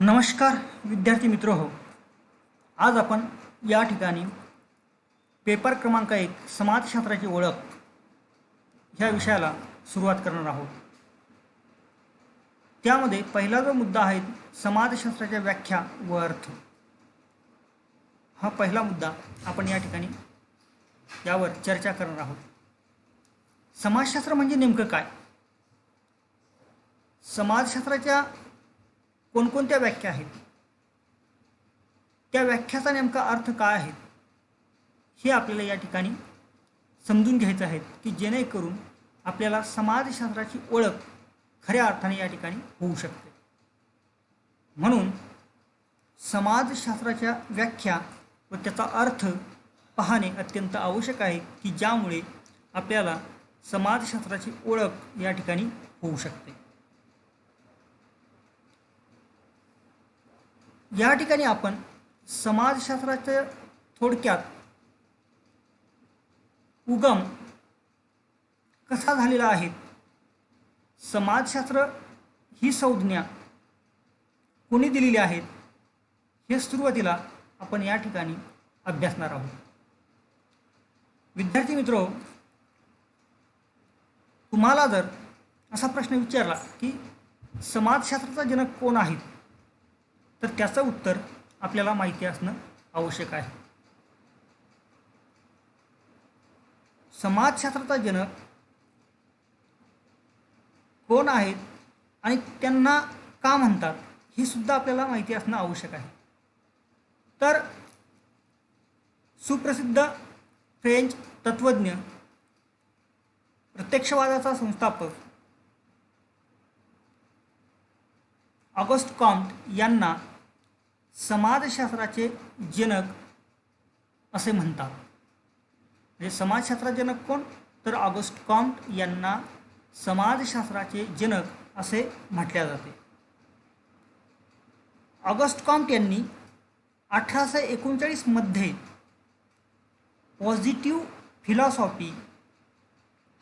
नमस्कार विद्यार्थी मित्र हो. आज आपण या ठिकाणी पेपर क्रमांक 1 समाजशास्त्राची ओळख ह्या विषयाला सुरुवात करणार आहोत. त्यामध्ये पहिला जो मुद्दा आहे समाजशास्त्राच्या व्याख्या व अर्थ. हा पहिला मुद्दा आपण या ठिकाणी यावर चर्चा करणार आहोत. समाजशास्त्र म्हणजे नेमकं काय? समाजशास्त्राच्या कोणकोणत्या व्याख्या आहेत? त्या व्याख्याचा नेमका अर्थ काय आहे हे आपल्याला या ठिकाणी समजून घ्यायचं आहे की जेणेकरून आपल्याला समाजशास्त्राची ओळख खऱ्या अर्थाने या ठिकाणी होऊ शकते. म्हणून समाजशास्त्राच्या व्याख्या व त्याचा अर्थ पाहणे अत्यंत आवश्यक आहे की ज्यामुळे आपल्याला समाजशास्त्राची ओळख या ठिकाणी होऊ शकते. या ठिकाणी आपण समाजशास्त्राच्या थोडक्यात उगम कसा झालेला आहे, समाजशास्त्र ही संज्ञा कोणी दिलेली आहेत हे सुरुवातीला आपण या ठिकाणी अभ्यासणार आहोत. विद्यार्थी मित्रो, तुम्हाला जर असा प्रश्न विचारला की समाजशास्त्राचा जनक कोण आहेत, तर त्याचं उत्तर आपल्याला माहिती असणं आवश्यक आहे. समाजशास्त्राचा जनक कोण आहेत आणि त्यांना का म्हणतात हे सुद्धा आपल्याला माहिती असणं आवश्यक आहे. तर सुप्रसिद्ध फ्रेंच तत्त्वज्ञ, प्रत्यक्षवादाचा संस्थापक ऑगस्ट कॉम्ट यांना समाजशास्त्राचे जनक असे म्हणतात. म्हणजे समाजशास्त्राचे जनक कोण? तर ऑगस्ट कॉम्ट यांना समाजशास्त्राचे जनक असे म्हटले जाते. ऑगस्ट कॉम्ट यांनी 1839 मध्ये पॉझिटिव्ह फिलॉसॉफी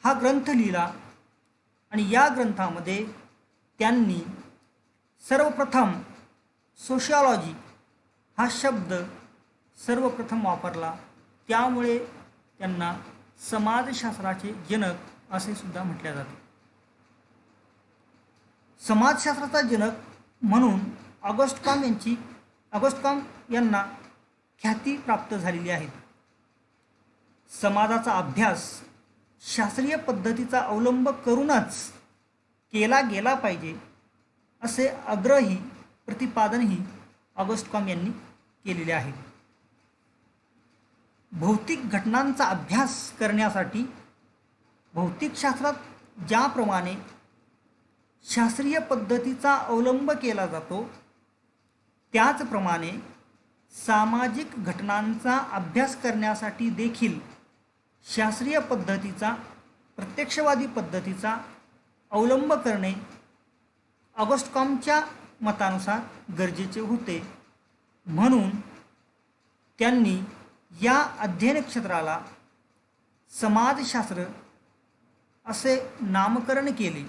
हा ग्रंथ लिहिला आणि या ग्रंथामध्ये त्यांनी सर्वप्रथम सोशिओलॉजी हा शब्द सर्वप्रथम वापरला. त्यामुळे त्यांना समाजशास्त्राचे जनक असे सुद्धा म्हटले जाते. समाजशास्त्राचा जनक म्हणून ऑगस्ट कॉम्ट यांना ख्याती प्राप्त झालेली आहे. समाजाचा अभ्यास शास्त्रीय पद्धतीचा अवलंब करूनच केला गेला पाहिजे असे आग्रही प्रतिपादनही ऑगस्ट कॉम्ट यांनी केलेले आहे. भौतिक घटनांचा अभ्यास करण्यासाठी भौतिकशास्त्रात ज्याप्रमाणे शास्त्रीय पद्धतीचा अवलंब केला जातो, त्याचप्रमाणे सामाजिक घटनांचा अभ्यास करण्यासाठी देखील शास्त्रीय पद्धतीचा, प्रत्यक्षवादी पद्धतीचा अवलंब करणे ऑगस्ट कॉम्टच्या मतानुसार गरजेचे होते. म्हणून त्यांनी या अध्ययन क्षेत्राला समाजशास्त्र असे नामकरण केले.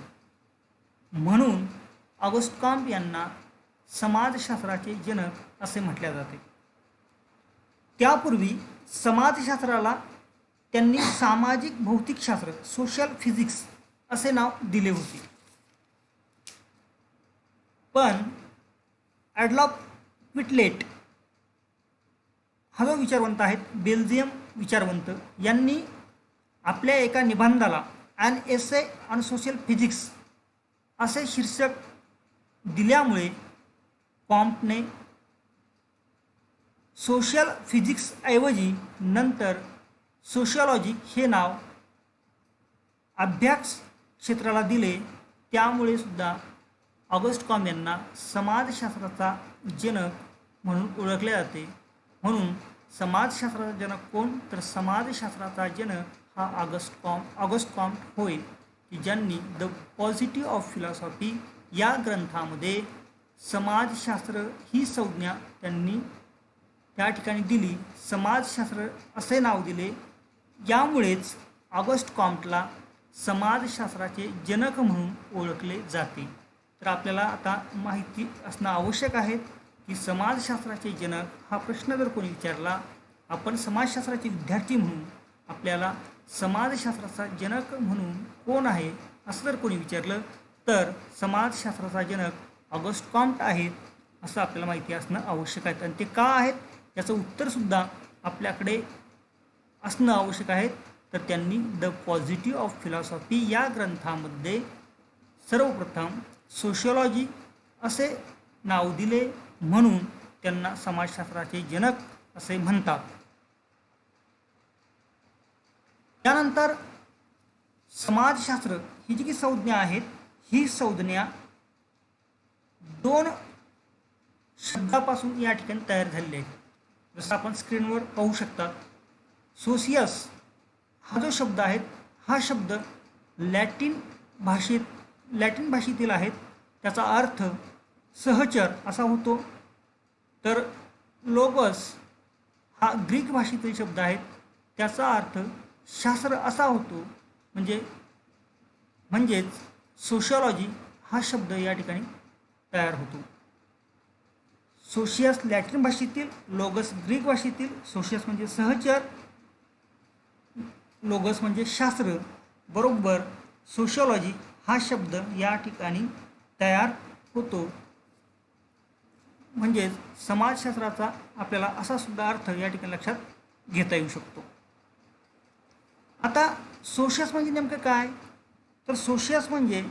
म्हणून ऑगस्ट कॉम्ट यांना समाजशास्त्राचे जनक असे म्हटले जाते. त्यापूर्वी समाजशास्त्राला त्यांनी सामाजिक भौतिकशास्त्र, सोशल फिजिक्स असे नाव दिले होते. पण ॲडॉल्फ क्विटलेट हा जो विचारवंत आहेत, बेल्जियम विचारवंत, यांनी आपल्या एका निबंधाला an essay on social physics असे शीर्षक दिल्यामुळे कॉम्टने सोशल फिजिक्सऐवजी नंतर सोशिओलॉजी हे नाव अभ्यास क्षेत्राला दिले. त्यामुळे सुद्धा ऑगस्ट कॉम्ट यांना समाजशास्त्राचा जनक म्हणून ओळखले जाते. म्हणून समाजशास्त्राचा जनक कोण? तर समाजशास्त्राचा जनक हा ऑगस्ट कॉम्ट होय, की ज्यांनी द पॉझिटिव्ह ऑफ फिलॉसॉफी या ग्रंथामध्ये समाजशास्त्र ही संज्ञा त्यांनी त्या ठिकाणी दिली, समाजशास्त्र असे नाव दिले. यामुळेच ऑगस्ट कॉम्टला समाजशास्त्राचे जनक म्हणून ओळखले जाते. तर आपल्याला आता माहिती असणं आवश्यक आहे की समाजशास्त्राचे जनक हा प्रश्न जर कोणी विचारला, आपण समाजशास्त्राचे विद्यार्थी म्हणून आपल्याला समाजशास्त्राचा जनक म्हणून कोण आहे असं जर कोणी विचारलं, तर समाजशास्त्राचा जनक ऑगस्ट कॉम्ट आहेत असं आपल्याला माहिती असणं आवश्यक आहे. आणि ते का आहेत याचं उत्तरसुद्धा आपल्याकडे असणं आवश्यक आहे. तर त्यांनी द पॉझिटिव्ह ऑफ फिलॉसॉफी या ग्रंथामध्ये सर्वप्रथम सोशिओलॉजी असे नाव दिले, म्हणून त्यांना समाजशास्त्राचे जनक असे म्हणतात. त्यानंतर समाजशास्त्र ही जी की संज्ञा आहेत, ही संज्ञा दोन शब्दापासून या ठिकाणी तयार झालेली आहे. जसं आपण स्क्रीनवर पाहू शकता, सोशियस हा जो शब्द आहे, हा शब्द लॅटिन भाषेतील आहेत. त्याचा अर्थ सहचर असा होतो. तर लोगस हा ग्रीक भाषेतील शब्द आहे, त्याचा अर्थ शास्त्र असा होतो. म्हणजेच सोशिओलॉजी हा शब्द या ठिकाणी तयार होतो. सोशियस लॅटिन भाषेतील, लोगस ग्रीक भाषेतील. सोशियस म्हणजे सहचर, लोगस म्हणजे शास्त्र, बरोबर सोशिओलॉजी हा शब्द या ठिकाणी तयार होतो. म्हणजेच समाजशास्त्राचा आपल्याला असा सुद्धा अर्थ या ठिकाणी लक्षात घेता येऊ शकतो. आता सोशियस म्हणजे नेमकं काय, तर सोशियस म्हणजे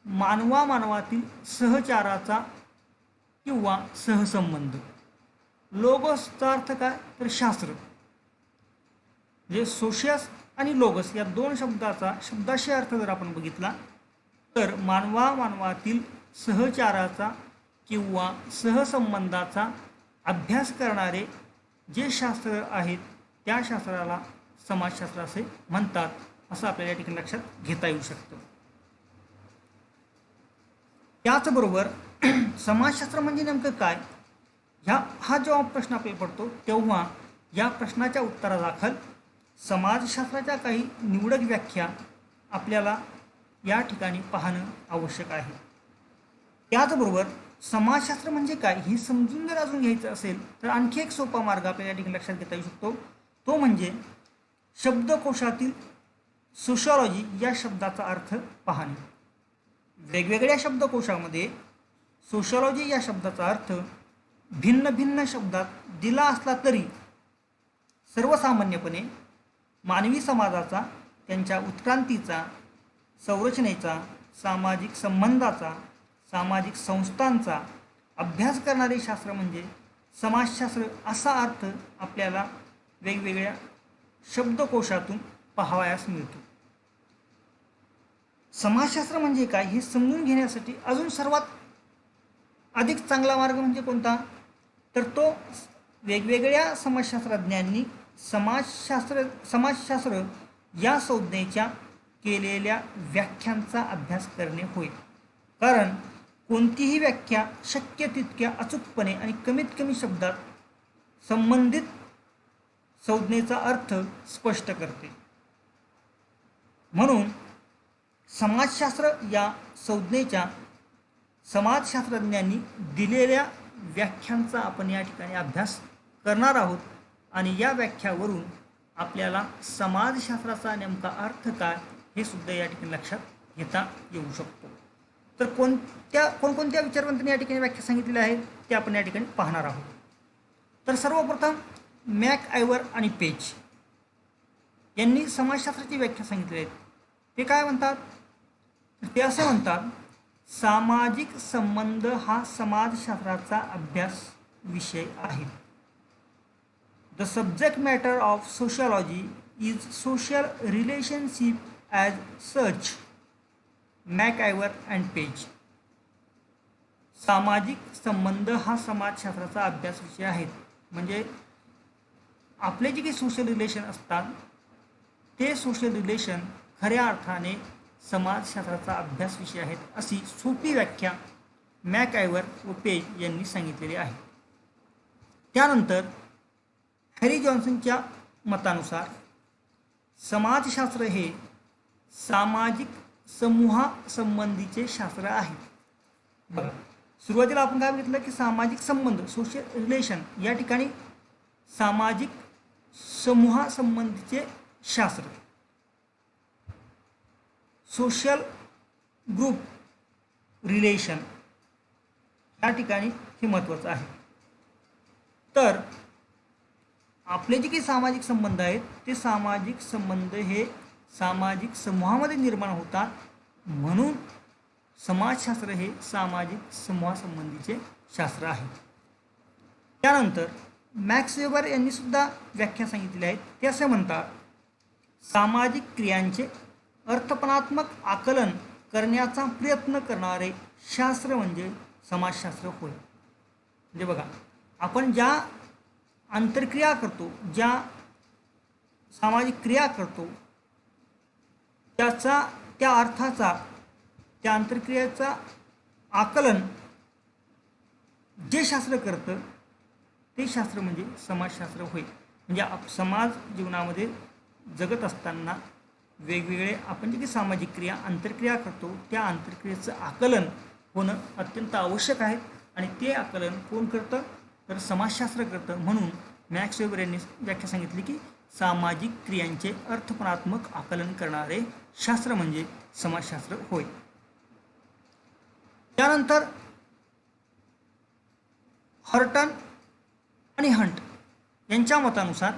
मानवातील सहचाराचा किंवा सहसंबंध. लोगसचा अर्थ काय, तर शास्त्र. म्हणजे सोशियस आणि लोगस या दोन शब्दाचा शब्दाशय अर्थ जर आपण बघितला, तर मानवातील सहचाराचा किंवा सहसंबंधाचा अभ्यास करणारे जे शास्त्र आहेत, त्या शास्त्राला समाजशास्त्र असे म्हणतात, असं आपल्याला या ठिकाणी लक्षात घेता येऊ शकतं. त्याचबरोबर समाजशास्त्र म्हणजे नेमकं काय, हा जेव्हा प्रश्न आपल्याला पडतो, तेव्हा या प्रश्नाच्या उत्तरादाखल समाजशास्त्राच्या काही निवडक व्याख्या आपल्याला या ठिकाणी पाहणं आवश्यक आहे. त्याचबरोबर समाजशास्त्र म्हणजे काय हे समजून जर अजून घ्यायचं असेल, तर आणखी एक सोपा मार्ग आपल्याला या ठिकाणी लक्षात घेता येऊ शकतो. तो म्हणजे शब्दकोशातील सोशिओलॉजी या शब्दाचा अर्थ पाहणे. वेगवेगळ्या शब्दकोशामध्ये सोशिओलॉजी या शब्दाचा अर्थ भिन्न भिन्न शब्दात दिला असला तरी सर्वसामान्यपणे मानवी समाजाचा, त्यांच्या उत्क्रांतीचा, संरचनेचा, सामाजिक संबंधाचा, सामाजिक संस्थांचा अभ्यास करणारे शास्त्र म्हणजे समाजशास्त्र असा अर्थ आपल्याला वेगवेगळ्या शब्दकोशातून पाहावयास मिळतो. समाजशास्त्र म्हणजे काय हे समजून घेण्यासाठी अजून सर्वात अधिक चांगला मार्ग म्हणजे कोणता, तर तो वेगवेगळ्या समाजशास्त्रज्ञांनी समाजशास्त्र या संज्ञेच्या केलेल्या व्याख्यांचा अभ्यास करणे होय. कारण कोणतीही व्याख्या शक्य तितक्या अचूकपणे आणि कमीत कमी शब्दात संबंधित संज्ञेचा अर्थ स्पष्ट करते. म्हणून समाजशास्त्र या संज्ञेच्या समाजशास्त्रज्ञांनी दिलेल्या व्याख्यांचा आपण या ठिकाणी अभ्यास करणार आहोत. आणि या व्याख्यावरून आपल्याला समाजशास्त्राचा नेमका अर्थ काय हे सुद्धा या ठिकाणी लक्षात घेता येऊ शकतो. तर कोणकोणत्या विचारवंतांनी या ठिकाणी व्याख्या सांगितलेल्या आहेत ते आपण या ठिकाणी पाहणार आहोत. तर सर्वप्रथम मॅकआयव्हर आणि पेज यांनी समाजशास्त्राची व्याख्या सांगितली आहे. ते काय म्हणतात, ते असे म्हणतात, सामाजिक संबंध हा समाजशास्त्राचा अभ्यास विषय आहे. The subject matter of sociology is social relationship as such. McIver and Page. सामाजिक संबंध हा समाजशास्त्राचा अभ्यास विषय आहे. म्हणजे आपले जे काही सोशल रिलेशन असतात, ते सोशल रिलेशन खऱ्या अर्थाने समाजशास्त्राचा अभ्यास विषय आहेत, अशी सोपी व्याख्या मॅकआयव्हर व पेज यांनी सांगितलेली आहे. त्यानंतर हॅरी जॉन्सनच्या मतानुसार समाजशास्त्र हे सामाजिक समूहासंबंधीचे शास्त्र आहे. बघा, सुरुवातीला आपण काय बघितलं की सामाजिक संबंध, सोशल रिलेशन, या ठिकाणी सामाजिक समूहासंबंधीचे शास्त्र, सोशल ग्रुप रिलेशन, या ठिकाणी हे महत्त्वाचं आहे. तर आपले जे काही सामाजिक संबंध आहेत ते सामाजिक संबंध हे सामाजिक समूहामध्ये निर्माण होतात, म्हणून समाजशास्त्र हे सामाजिक समूहासंबंधीचे शास्त्र आहे. त्यानंतर मॅक्स वेबर यांनी सुद्धा व्याख्या सांगितली आहे. ते असे म्हणतात, सामाजिक क्रियांचे अर्थपणात्मक आकलन करण्याचा प्रयत्न करणारे शास्त्र म्हणजे समाजशास्त्र होय. म्हणजे बघा, आपण ज्या आंतरक्रिया करतो, ज्या सामाजिक क्रिया करतो, त्याचा, त्या अर्थाचा, त्या आंतरक्रियेचा आकलन जे शास्त्र करतं ते शास्त्र म्हणजे समाजशास्त्र होय. म्हणजे समाज जीवनामध्ये जगत असताना वेगवेगळे आपण जे काही सामाजिक क्रिया, आंतरक्रिया करतो, त्या आंतरक्रियेचं आकलन होणं अत्यंत आवश्यक आहे. आणि ते आकलन कोण करतं, तर समाजशास्त्र करतं. म्हणून मॅक्स वेबर यांनी व्याख्या सांगितली की सामाजिक क्रियांचे अर्थपणात्मक आकलन करणारे शास्त्र म्हणजे समाजशास्त्र होय. त्यानंतर हॉर्टन आणि हंट यांच्या मतानुसार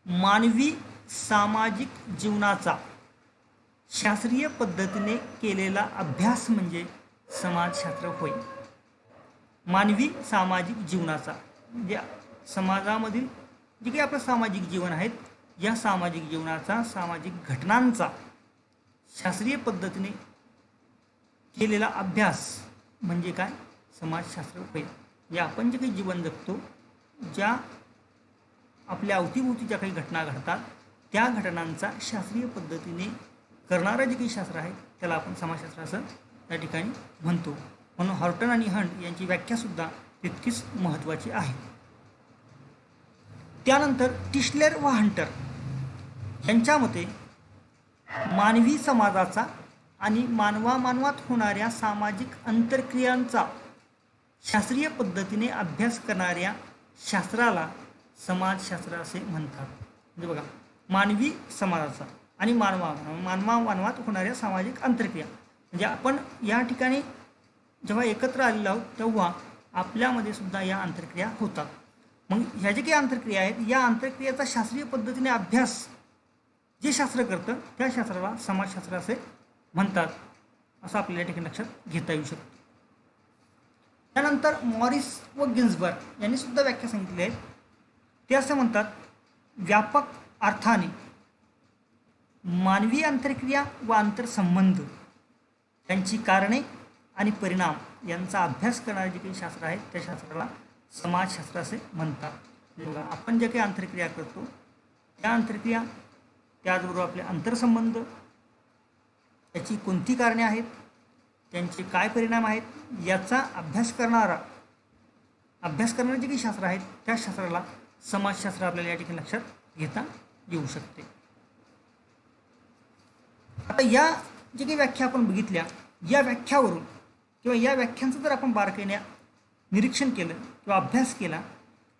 मानवी सामाजिक जीवनाचा शास्त्रीय पद्धतीने केलेला अभ्यास म्हणजे समाजशास्त्र होय. मानवी सामाजिक जीवनाचा म्हणजे समाजामधील जे काही आपलं सामाजिक जीवन आहेत, या सामाजिक जीवनाचा, सामाजिक घटनांचा शास्त्रीय पद्धतीने केलेला अभ्यास म्हणजे काय, समाजशास्त्र होय. म्हणजे आपण जे काही जीवन जगतो, ज्या आपल्या अवतीभोवती ज्या काही घटना घडतात, त्या घटनांचा शास्त्रीय पद्धतीने करणारं जे काही शास्त्र आहे त्याला आपण समाजशास्त्र असं या ठिकाणी म्हणतो. म्हणून हॉर्टन आणि हंट यांची व्याख्यासुद्धा तितकीच महत्त्वाची आहे. त्यानंतर टिशलर व हंटर यांच्या मते मानवी समाजाचा आणि मानवात होणाऱ्या सामाजिक आंतरक्रियांचा शास्त्रीय पद्धतीने अभ्यास करणाऱ्या शास्त्राला समाजशास्त्र असे म्हणतात. म्हणजे बघा, मानवी समाजाचा आणि मानवात होणाऱ्या सामाजिक आंतरक्रिया, म्हणजे आपण या ठिकाणी जेव्हा एकत्र आलेलो आहोत तेव्हा आपल्यामध्ये सुद्धा या आंतरक्रिया होतात. मग ह्या जे काही आंतरक्रिया आहेत, या आंतरक्रियेचा शास्त्रीय पद्धतीने अभ्यास जे शास्त्र करतं त्या शास्त्राला समाजशास्त्र असे म्हणतात, असं आपल्याला या ठिकाणी लक्षात घेता येऊ शकतं. त्यानंतर मॉरिस व गिन्सबर्ग यांनी सुद्धा व्याख्या सांगितली आहे. ते असं म्हणतात, व्यापक अर्थाने मानवी आंतरक्रिया व आंतरसंबंध यांची कारणे आणि परिणाम यांचा अभ्यास करणारे जे काही शास्त्र आहेत त्या शास्त्राला समाजशास्त्र असे म्हणतात. बघा, आपण ज्या काही आंतरक्रिया करतो त्या आंतरक्रिया, त्याचबरोबर आपले आंतरसंबंध, त्याची कोणती कारणे आहेत, त्यांचे काय परिणाम आहेत, याचा अभ्यास करणारे जे काही शास्त्र आहेत त्या शास्त्राला समाजशास्त्र आपल्याला या ठिकाणी लक्षात घेता येऊ शकते. आता या जे काही व्याख्या आपण बघितल्या, या व्याख्यावरून किंवा या व्याख्यांचं जर आपण बारकाईने निरीक्षण केलं किंवा अभ्यास केला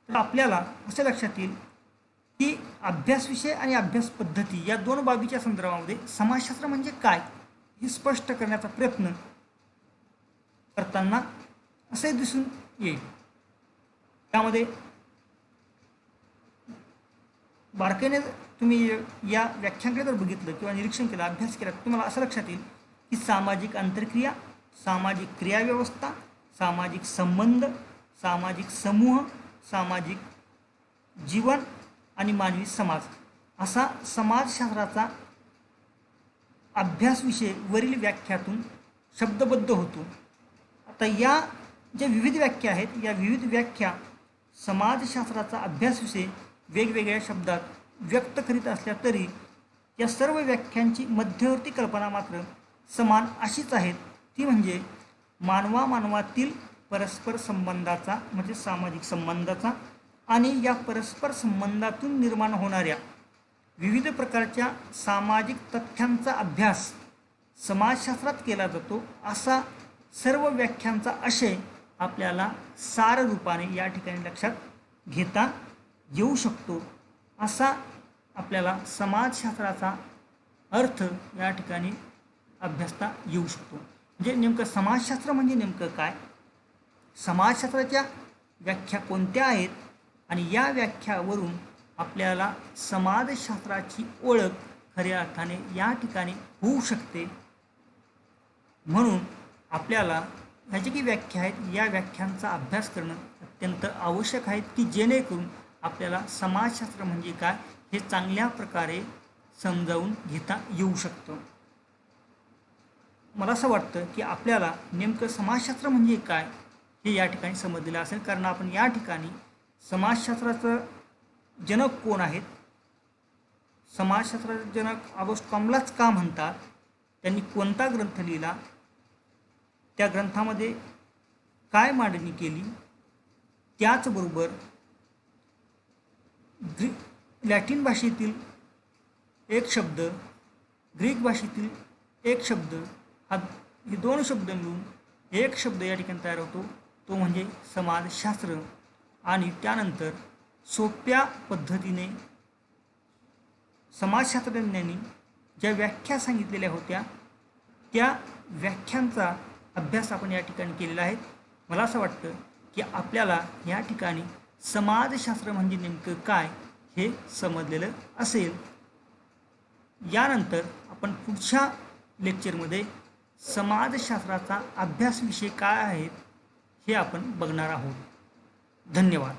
तर आपल्याला असं लक्षात येईल की अभ्यासविषय आणि अभ्यास पद्धती या दोन बाबीच्या संदर्भामध्ये समाजशास्त्र म्हणजे काय हे स्पष्ट करण्याचा प्रयत्न करताना असे दिसून येईल. त्यामध्ये बारकाईने तुम्ही या व्याख्यांकडे जर बघितलं किंवा निरीक्षण केलं, अभ्यास केला, तर तुम्हाला असं लक्षात येईल की सामाजिक आंतरक्रिया, सामाजिक क्रियाव्यवस्था, सामाजिक संबंध, सामाजिक समूह, सामाजिक जीवन आणि मानवी समाज असा समाजशास्त्राचा अभ्यासविषय वरील व्याख्यातून शब्दबद्ध होतो. आता या ज्या विविध व्याख्या आहेत, या विविध व्याख्या समाजशास्त्राचा अभ्यासविषय वेगवेगळ्या शब्दात व्यक्त करीत असल्या तरी या सर्व व्याख्यांची मध्यवर्ती कल्पना मात्र समान अशीच आहेत. ती म्हणजे मानवातील परस्पर संबंधाचा म्हणजे सामाजिक संबंधाचा आणि या परस्पर संबंधातून निर्माण होणाऱ्या विविध प्रकारच्या सामाजिक तथ्यांचा अभ्यास समाजशास्त्रात केला जातो, असा सर्व व्याख्यांचा आशय आपल्याला सार रूपाने या ठिकाणी लक्षात घेता येऊ शकतो, असा आपल्याला समाजशास्त्राचा अर्थ या ठिकाणी अभ्यासता येऊ शकतो. म्हणजे नेमकं समाजशास्त्र म्हणजे नेमकं काय, समाजशास्त्राच्या व्याख्या कोणत्या आहेत आणि या व्याख्यावरून आपल्याला समाजशास्त्राची ओळख खऱ्या अर्थाने या ठिकाणी होऊ शकते. म्हणून आपल्याला ह्याची जी व्याख्या आहेत या व्याख्यांचा अभ्यास करणं अत्यंत आवश्यक आहे, की जेणेकरून आपल्याला समाजशास्त्र म्हणजे काय हे चांगल्या प्रकारे समजावून घेता येऊ शकतं. मला असं वाटतं की आपल्याला नेमकं समाजशास्त्र म्हणजे काय हे या ठिकाणी समजलेलं असेल, कारण आपण या ठिकाणी समाजशास्त्राचं जनक कोण आहेत, समाजशास्त्राचे जनक ऑगस्ट कॉम्बलाच का म्हणतात, त्यांनी कोणता ग्रंथ लिहिला, त्या ग्रंथामध्ये काय मांडणी केली, त्याचबरोबर लॅटिन भाषेतील एक शब्द, ग्रीक भाषेतील एक शब्द, हे दोन शब्द मिळून एक शब्द या ठिकाणी तयार होतो, तो म्हणजे समाजशास्त्र. आणि त्यानंतर सोप्या पद्धतीने समाजशास्त्रज्ञांनी ज्या व्याख्या सांगितलेल्या होत्या त्या व्याख्यांचा अभ्यास आपण या ठिकाणी केलेला आहे. मला असं वाटतं की आपल्याला या ठिकाणी समाजशास्त्र म्हणजे नेमकं काय हे समजलेलं असेल. यानंतर आपण पुढच्या लेक्चरमध्ये समाजशास्त्राचा अभ्यास विषय काय आहेत हे आपण बघणार आहोत. धन्यवाद.